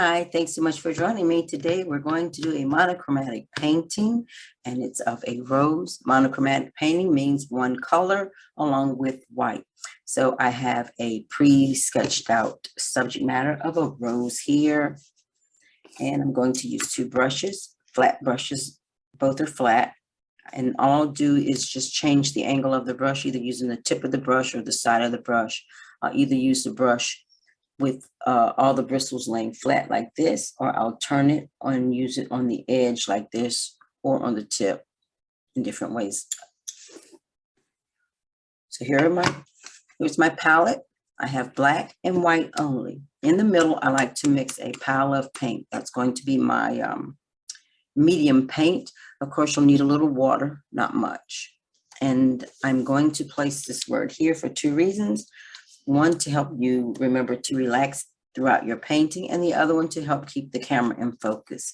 Hi, thanks so much for joining me. Today we're going to do a monochromatic painting, and it's of a rose. Monochromatic painting means one color along with white. So I have a pre-sketched out subject matter of a rose here, and I'm going to use two brushes, flat brushes. Both are flat, and all I'll do is just change the angle of the brush, either using the tip of the brush or the side of the brush. I'll either use the brush with all the bristles laying flat like this, or I'll turn it and use it on the edge like this, or on the tip in different ways. So here's my palette. I have black and white only. In the middle, I like to mix a pile of paint. That's going to be my medium paint. Of course, you'll need a little water, not much. And I'm going to place this word here for two reasons. One, to help you remember to relax throughout your painting, and the other one to help keep the camera in focus.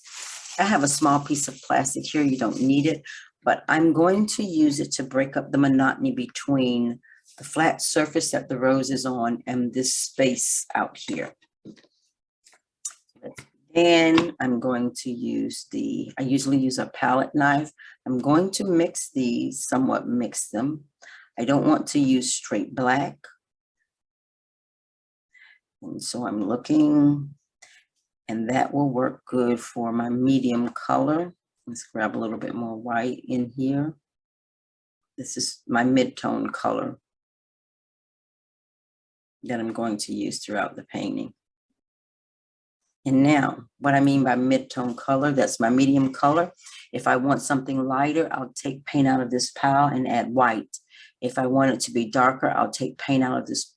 I have a small piece of plastic here. You don't need it, but I'm going to use it to break up the monotony between the flat surface that the rose is on and this space out here. And I'm going to use I usually use a palette knife. I'm going to mix these, somewhat mix them. I don't want to use straight black. And so I'm looking, and that will work good for my medium color. Let's grab a little bit more white in here. This is my mid-tone color that I'm going to use throughout the painting. And now, what I mean by mid-tone color, that's my medium color. If I want something lighter, I'll take paint out of this pile and add white. If I want it to be darker, I'll take paint out of this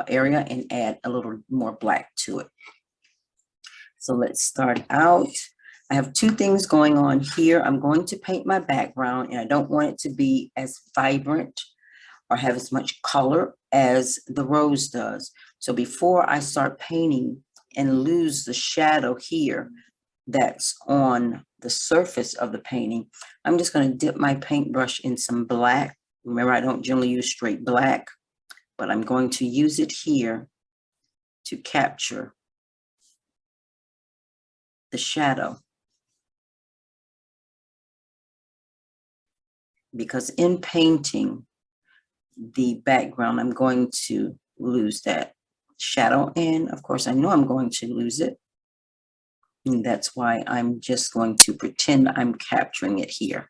area and add a little more black to it. So let's start out. I have two things going on here. I'm going to paint my background, and I don't want it to be as vibrant or have as much color as the rose does. So before I start painting and lose the shadow here that's on the surface of the painting, I'm just going to dip my paintbrush in some black. Remember, I don't generally use straight black, but I'm going to use it here to capture the shadow. Because in painting the background, I'm going to lose that shadow. And of course, I know I'm going to lose it. And that's why I'm just going to pretend I'm capturing it here.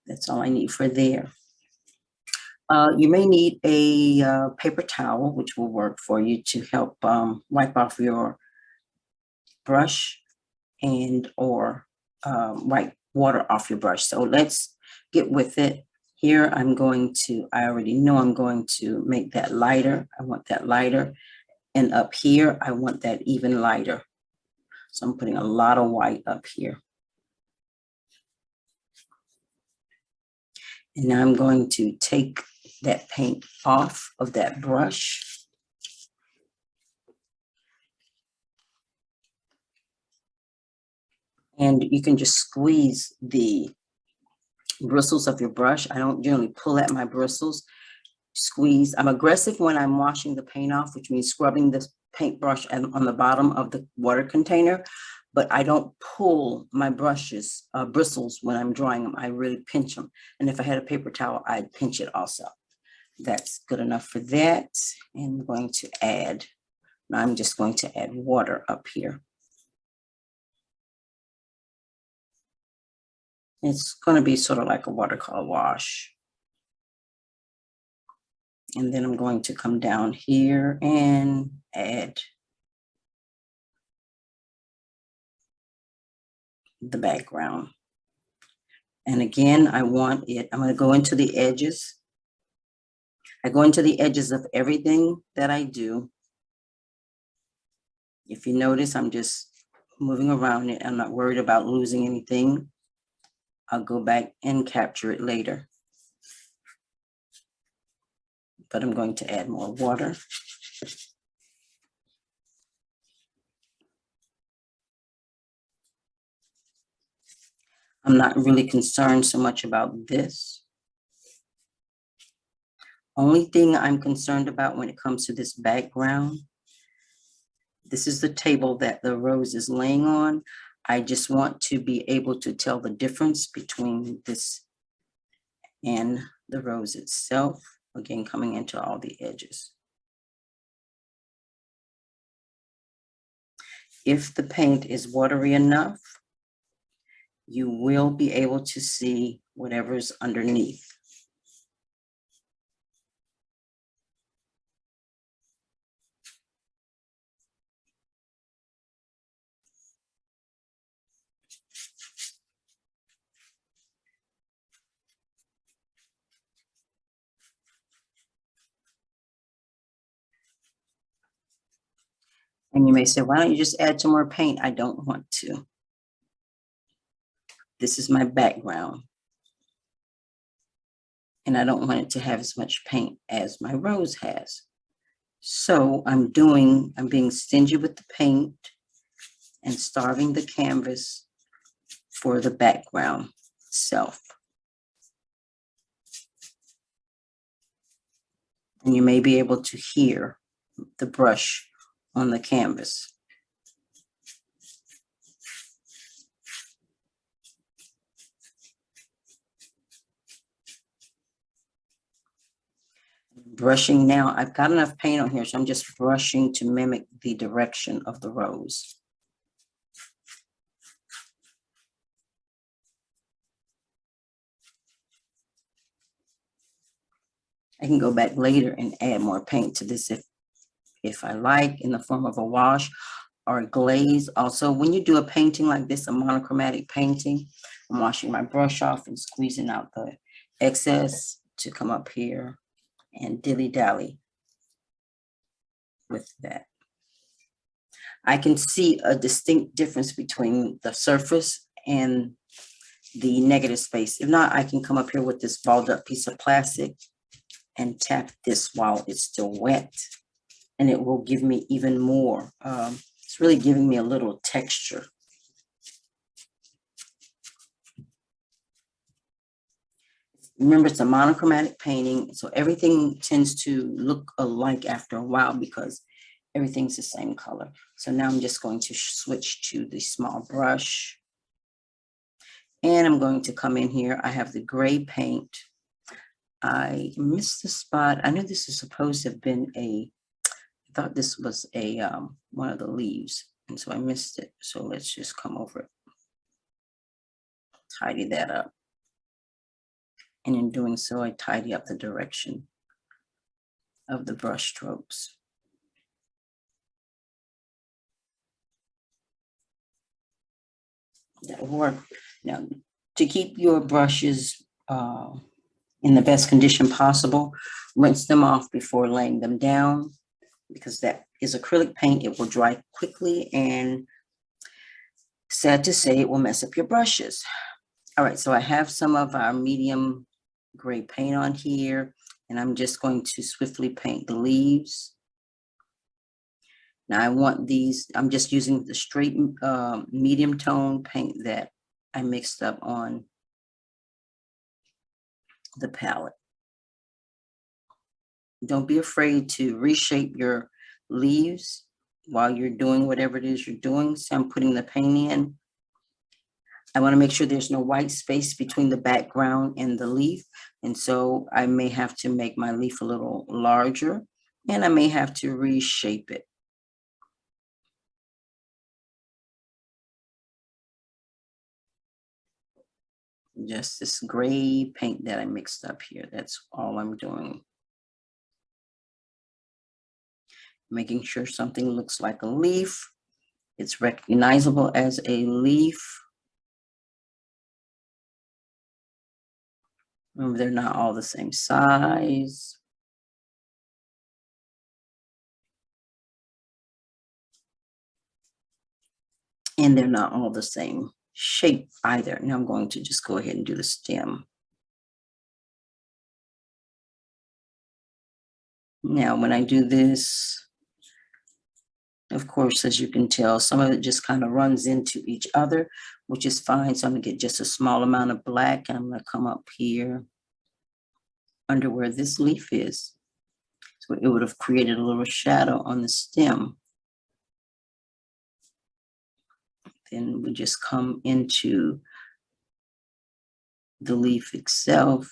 That's all I need for there. You may need a paper towel, which will work for you to help wipe off your brush and or wipe water off your brush. So let's get with it. Here I already know I'm going to make that lighter. I want that lighter. And up here, I want that even lighter. So I'm putting a lot of white up here. And now I'm going to take that paint off of that brush. And you can just squeeze the bristles of your brush. I don't generally pull at my bristles. Squeeze. I'm aggressive when I'm washing the paint off, which means scrubbing this paintbrush on the bottom of the water container. But I don't pull my brushes, bristles when I'm drawing them. I really pinch them. And if I had a paper towel, I'd pinch it also. That's good enough for that. And I'm going to add, now I'm just going to add water up here. It's going to be sort of like a watercolor wash. And then I'm going to come down here and add the background. And again, I'm going to go into the edges. I go into the edges of everything that I do. If you notice, I'm just moving around it. I'm not worried about losing anything. I'll go back and capture it later. But I'm going to add more water. I'm not really concerned so much about this. Only thing I'm concerned about when it comes to this background, this is the table that the rose is laying on. I just want to be able to tell the difference between this and the rose itself. Again, coming into all the edges. If the paint is watery enough, you will be able to see whatever's underneath. And you may say, why don't you just add some more paint? I don't want to. This is my background. And I don't want it to have as much paint as my rose has. So I'm being stingy with the paint and starving the canvas for the background itself. And you may be able to hear the brush on the canvas. Brushing now, I've got enough paint on here, so I'm just brushing to mimic the direction of the rose. I can go back later and add more paint to this if I like, in the form of a wash or a glaze. Also, when you do a painting like this, a monochromatic painting, I'm washing my brush off and squeezing out the excess to come up here and dilly-dally with that. I can see a distinct difference between the surface and the negative space. If not, I can come up here with this balled up piece of plastic and tap this while it's still wet, and it will give me even more. It's really giving me a little texture. Remember, it's a monochromatic painting, so everything tends to look alike after a while because everything's the same color. So now I'm just going to switch to the small brush. And I'm going to come in here. I have the gray paint. I missed the spot. I knew this was supposed to have been I thought this was one of the leaves. And so I missed it. So let's just come over it. Tidy that up. And in doing so, I tidy up the direction of the brush strokes. That'll work. Now, to keep your brushes in the best condition possible, rinse them off before laying them down, because that is acrylic paint. It will dry quickly, and sad to say, it will mess up your brushes. All right, so I have some of our medium gray paint on here, and I'm just going to swiftly paint the leaves. Now I want these, I'm just using the straight medium tone paint that I mixed up on the palette. Don't be afraid to reshape your leaves while you're doing whatever it is you're doing. So I'm putting the paint in. I want to make sure there's no white space between the background and the leaf. And so I may have to make my leaf a little larger, and I may have to reshape it. Just this gray paint that I mixed up here. That's all I'm doing. Making sure something looks like a leaf. It's recognizable as a leaf. Remember, they're not all the same size. And they're not all the same shape either. Now I'm going to just go ahead and do the stem. Now, when I do this, Of course, as you can tell, some of it just kind of runs into each other, which is fine. So I'm gonna get just a small amount of black, and I'm gonna come up here under where this leaf is. So it would have created a little shadow on the stem. Then we just come into the leaf itself.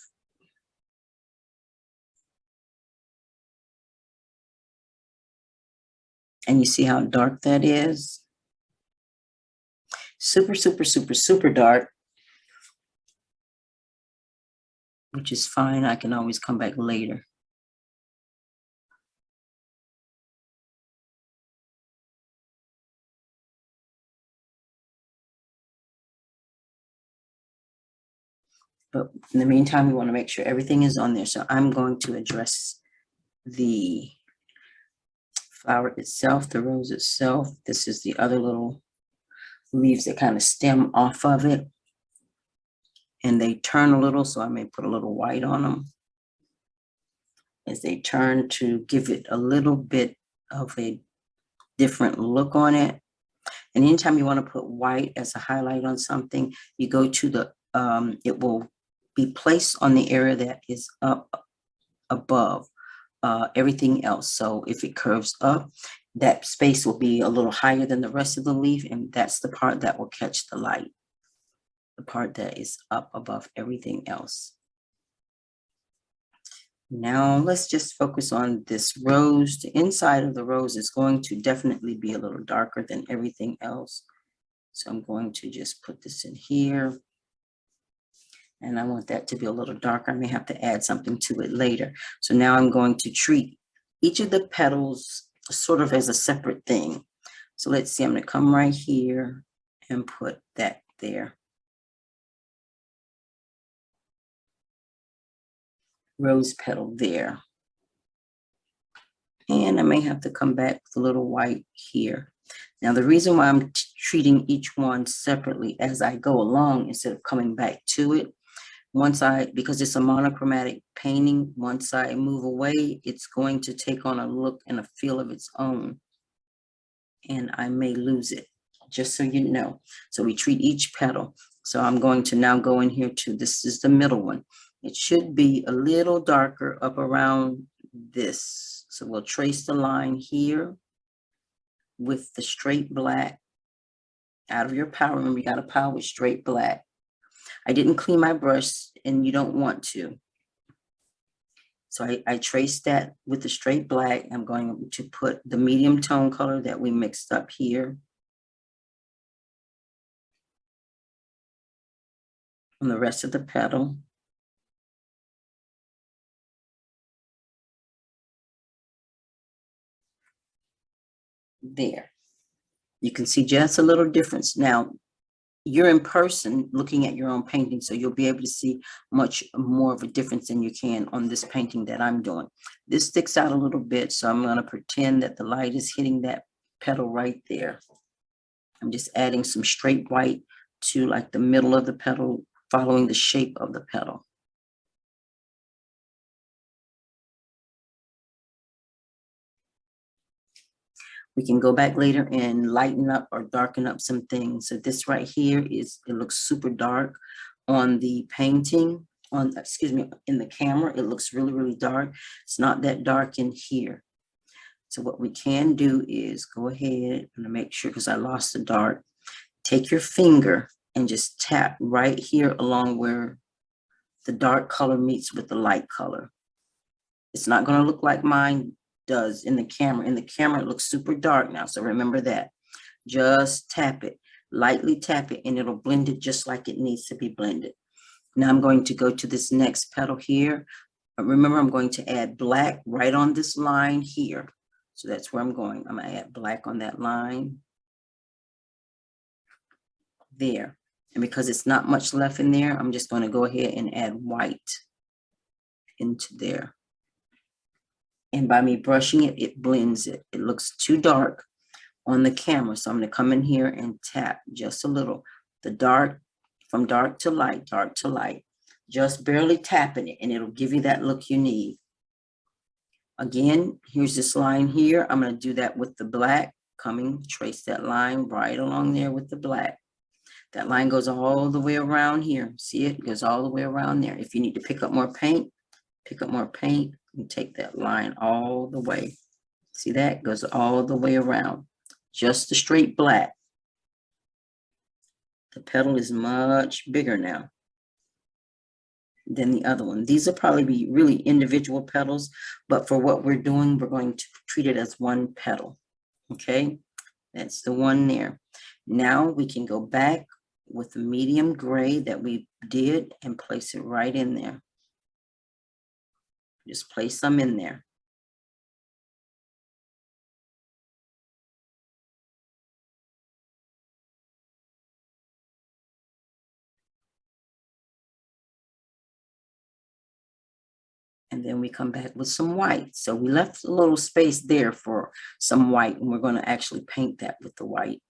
And you see how dark that is? Super, super, super, super dark, which is fine. I can always come back later. But in the meantime, we want to make sure everything is on there. So I'm going to address the flower itself, the rose itself. This is the other little leaves that kind of stem off of it. And they turn a little, so I may put a little white on them as they turn to give it a little bit of a different look on it. And anytime you want to put white as a highlight on something, you go to the, it will be placed on the area that is up above everything else. So if it curves up, that space will be a little higher than the rest of the leaf, and that's the part that will catch the light, the part that is up above everything else. Now let's just focus on this rose. The inside of the rose is going to definitely be a little darker than everything else. So I'm going to just put this in here. And I want that to be a little darker. I may have to add something to it later. So now I'm going to treat each of the petals sort of as a separate thing. So let's see, I'm going to come right here and put that there. Rose petal there. And I may have to come back with a little white here. Now, the reason why I'm treating each one separately as I go along instead of coming back to it, because it's a monochromatic painting, once I move away, it's going to take on a look and a feel of its own. And I may lose it, just so you know. So we treat each petal. So I'm going to now go in here to, this is the middle one. It should be a little darker up around this. So we'll trace the line here with the straight black out of your pile. Remember, you got a pile with straight black. I didn't clean my brush, and you don't want to. So I traced that with the straight black. I'm going to put the medium tone color that we mixed up here on the rest of the petal. There. You can see just a little difference. Now, you're in person looking at your own painting, so you'll be able to see much more of a difference than you can on this painting that I'm doing. This sticks out a little bit, so I'm going to pretend that the light is hitting that petal right there. I'm just adding some straight white to like the middle of the petal, following the shape of the petal. We can go back later and lighten up or darken up some things. So this right here it looks super dark on the painting, in the camera. It looks really, really dark. It's not that dark in here. So what we can do is go ahead and make sure, because I lost the dark, take your finger and just tap right here along where the dark color meets with the light color. It's not going to look like mine does in the camera. In the camera, it looks super dark now. So remember that. Just tap it, lightly tap it, and it'll blend it just like it needs to be blended. Now I'm going to go to this next petal here. Remember, I'm going to add black right on this line here. So that's where I'm going. I'm going to add black on that line there. And because it's not much left in there, I'm just going to go ahead and add white into there. And by me brushing it, it blends it. It looks too dark on the camera. So I'm going to come in here and tap just a little. The dark, from dark to light, just barely tapping it, and it'll give you that look you need. Again, here's this line here. I'm going to do that with the black trace that line right along there with the black. That line goes all the way around here. See it? It goes all the way around there. If you need to pick up more paint, and take that line all the way. See that? Goes all the way around. Just the straight black. The petal is much bigger now than the other one. These will probably be really individual petals, but for what we're doing, we're going to treat it as one petal. Okay, that's the one there. Now we can go back with the medium gray that we did and place it right in there. Just place some in there. And then we come back with some white. So we left a little space there for some white, and we're going to actually paint that with the white.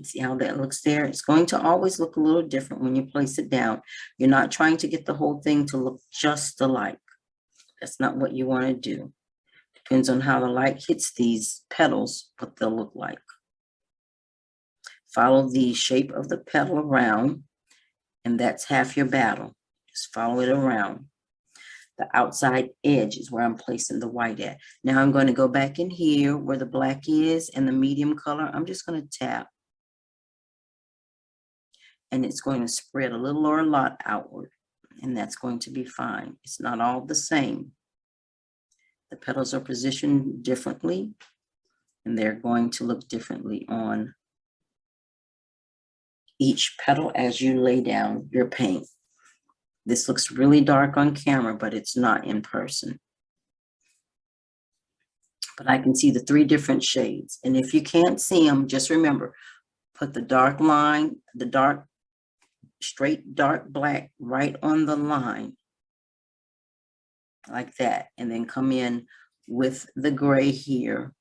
See how that looks there? It's going to always look a little different when you place it down. You're not trying to get the whole thing to look just alike. That's not what you want to do. Depends on how the light hits these petals, what they'll look like. Follow the shape of the petal around, and that's half your battle. Just follow it around. The outside edge is where I'm placing the white at. Now I'm going to go back in here where the black is and the medium color. I'm just going to tap. And it's going to spread a little or a lot outward. And that's going to be fine. It's not all the same. The petals are positioned differently, and they're going to look differently on each petal as you lay down your paint. This looks really dark on camera, but it's not in person. But I can see the 3 different shades. And if you can't see them, just remember, put the dark line, the dark, straight dark black right on the line, like that. And then come in with the gray here.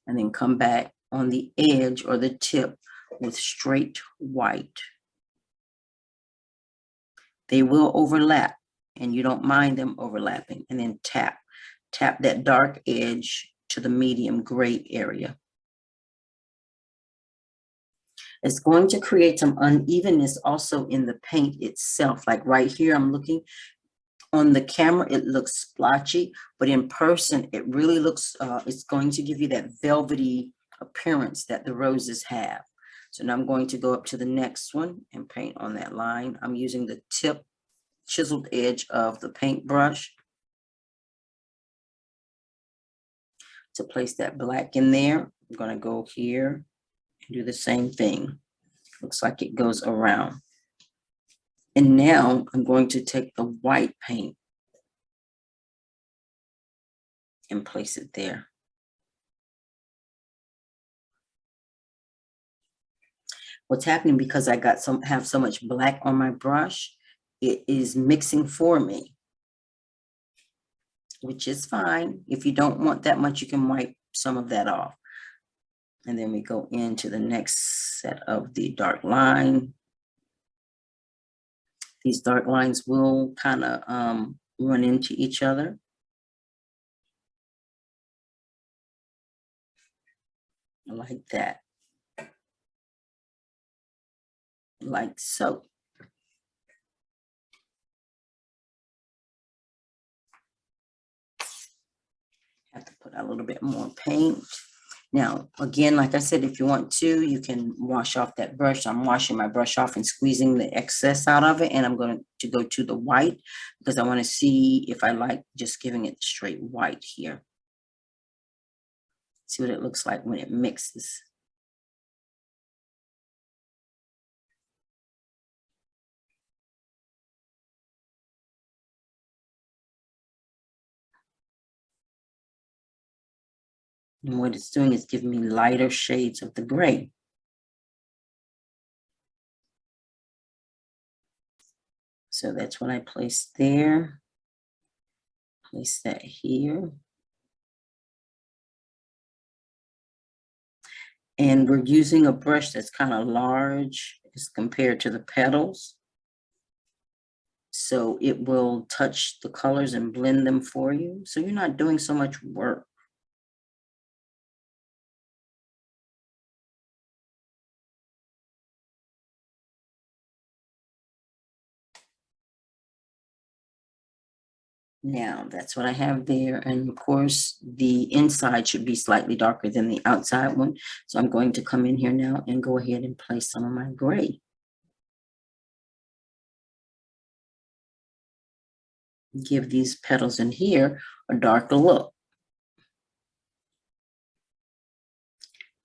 And then come back on the edge or the tip with straight white. They will overlap, and you don't mind them overlapping. And then tap that dark edge to the medium gray area. It's going to create some unevenness also in the paint itself. Like right here, I'm looking on the camera, it looks splotchy, but in person, it really looks, it's going to give you that velvety appearance that the roses have. So now I'm going to go up to the next one and paint on that line. I'm using the tip chiseled edge of the paintbrush to place that black in there. I'm going to go here and do the same thing. Looks like it goes around. And now I'm going to take the white paint and place it there. What's happening, because I have so much black on my brush, it is mixing for me, which is fine. If you don't want that much, you can wipe some of that off. And then we go into the next set of the dark line. These dark lines will kind of run into each other. Like that. Like so. Have to put a little bit more paint. Now, again, like I said, if you want to, you can wash off that brush. I'm washing my brush off and squeezing the excess out of it. And I'm going to go to the white because I want to see if I like just giving it straight white here. See what it looks like when it mixes. And what it's doing is giving me lighter shades of the gray. So that's what I placed there. Place that here. And we're using a brush that's kind of large. as compared to the petals. So it will touch the colors and blend them for you. So you're not doing so much work. Now that's what I have there. And of course, the inside should be slightly darker than the outside one. So I'm going to come in here now and go ahead and place some of my gray. Give these petals in here a darker look.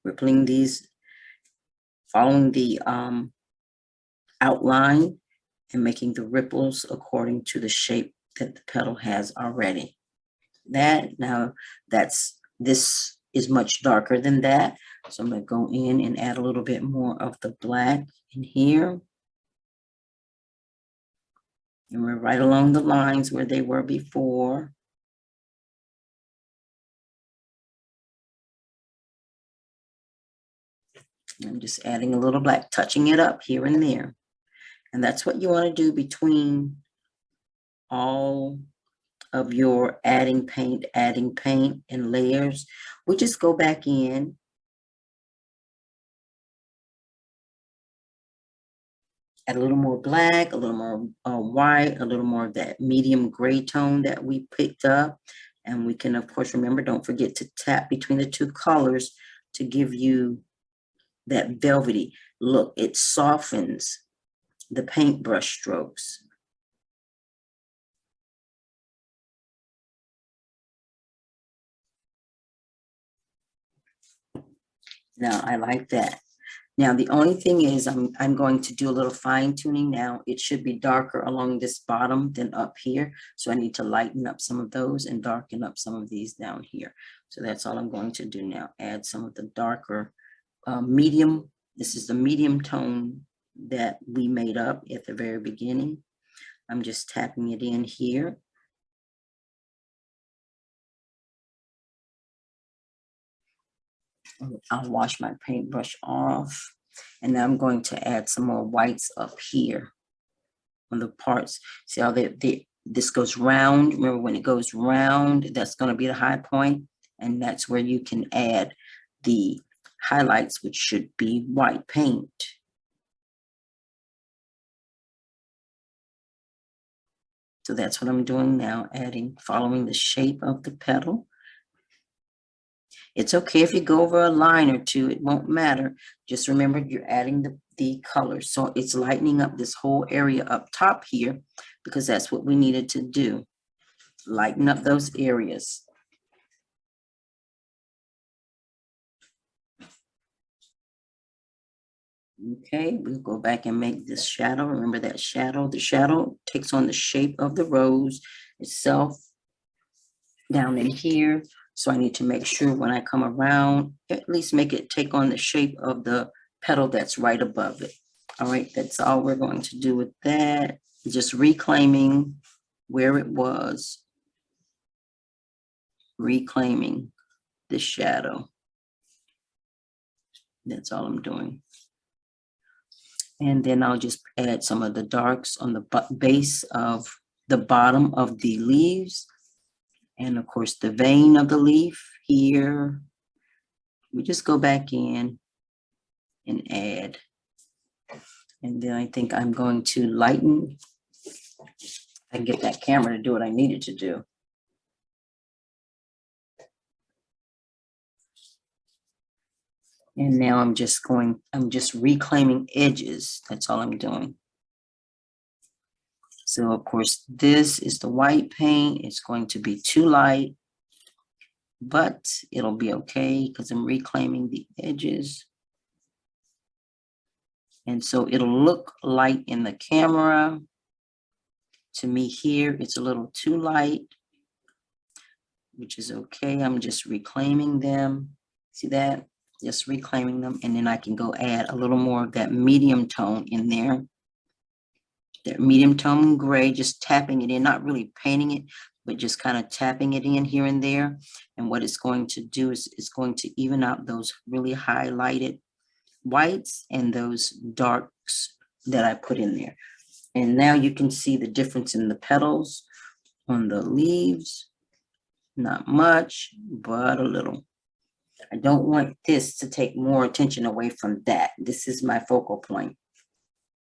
Rippling these, following the outline and making the ripples according to the shape that the petal has already. This is much darker than that. So I'm going to go in and add a little bit more of the black in here. And we're right along the lines where they were before. I'm just adding a little black, touching it up here and there. And that's what you want to do between all of your adding paint and layers. We just go back in add a little more black, a little more white, a little more of that medium gray tone that we picked up. And we can, of course, remember, don't forget to tap between the two colors to give you that velvety look. It softens the paintbrush strokes. Now, I like that. Now, the only thing is I'm going to do a little fine tuning now. It should be darker along this bottom than up here. So I need to lighten up some of those and darken up some of these down here. So that's all I'm going to do now. Add some of the darker medium. This is the medium tone that we made up at the very beginning. I'm just tapping it in here. I'll wash my paintbrush off. And now I'm going to add some more whites up here on the parts. See how this goes round. Remember, when it goes round, that's going to be the high point. And that's where you can add the highlights, which should be white paint. So that's what I'm doing now, following the shape of the petal. It's okay if you go over a line or two, it won't matter. Just remember you're adding the colors. So it's lightening up this whole area up top here because that's what we needed to do. Lighten up those areas. Okay, we'll go back and make this shadow. Remember that shadow? The shadow takes on the shape of the rose itself down in here. So I need to make sure when I come around, at least make it take on the shape of the petal that's right above it. All right, that's all we're going to do with that. Just reclaiming where it was, reclaiming the shadow. That's all I'm doing. And then I'll just add some of the darks on the base of the bottom of the leaves. And of course, the vein of the leaf here. We just go back in and add. And then I think I'm going to lighten. I can get that camera to do what I needed to do. And now I'm just reclaiming edges. That's all I'm doing. So of course, this is the white paint. It's going to be too light, but it'll be okay because I'm reclaiming the edges. And so it'll look light in the camera. To me here, it's a little too light, which is okay. I'm just reclaiming them. See that? Just reclaiming them. And then I can go add a little more of that medium tone in there. That medium tone gray, just tapping it in, not really painting it, but just kind of tapping it in here and there. And what it's going to do is it's going to even out those really highlighted whites and those darks that I put in there. And now you can see the difference in the petals on the leaves. Not much, but a little. I don't want this to take more attention away from that. This is my focal point.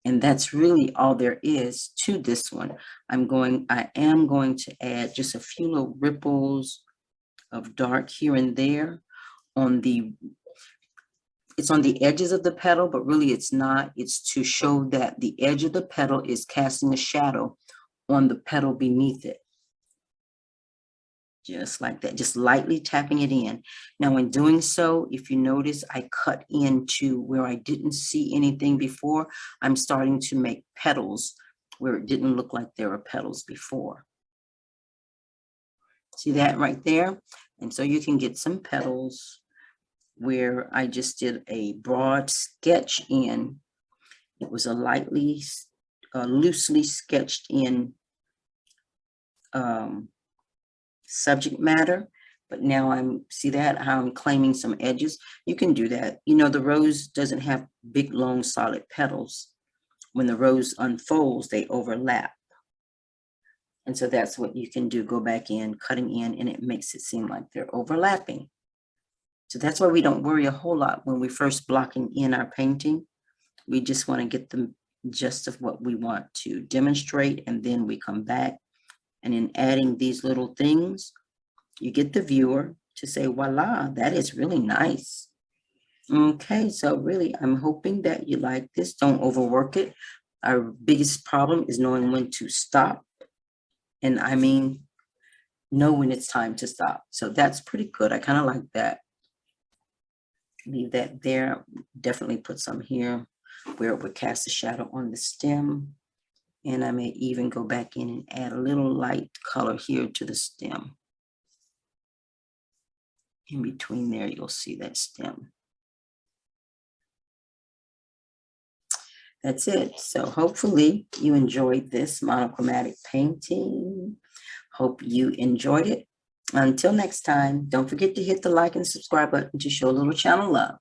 And that's really all there is to this one. I am going to add just a few little ripples of dark here and there on it's on the edges of the petal, but really it's not. It's to show that the edge of the petal is casting a shadow on the petal beneath it. Just like that, just lightly tapping it in. Now, in doing so, if you notice, I cut into where I didn't see anything before. I'm starting to make petals where it didn't look like there were petals before. See that right there? And so you can get some petals where I just did a broad sketch in. It was a lightly, loosely sketched in subject matter, but now see that how I'm claiming some edges. You can do that. You know, the rose doesn't have big, long, solid petals. When the rose unfolds, they overlap. And so that's what you can do. Go back in, cutting in, and it makes it seem like they're overlapping. So that's why we don't worry a whole lot when we're first blocking in our painting. We just want to get the gist of what we want to demonstrate, and then we come back. And in adding these little things, you get the viewer to say, voila, that is really nice. Okay, so really, I'm hoping that you like this. Don't overwork it. Our biggest problem is knowing when to stop. And I mean, know when it's time to stop. So that's pretty good. I kind of like that. Leave that there. Definitely put some here where it would cast a shadow on the stem. And I may even go back in and add a little light color here to the stem. In between there, you'll see that stem. That's it. So hopefully you enjoyed this monochromatic painting. Hope you enjoyed it. Until next time, don't forget to hit the like and subscribe button to show a little channel love.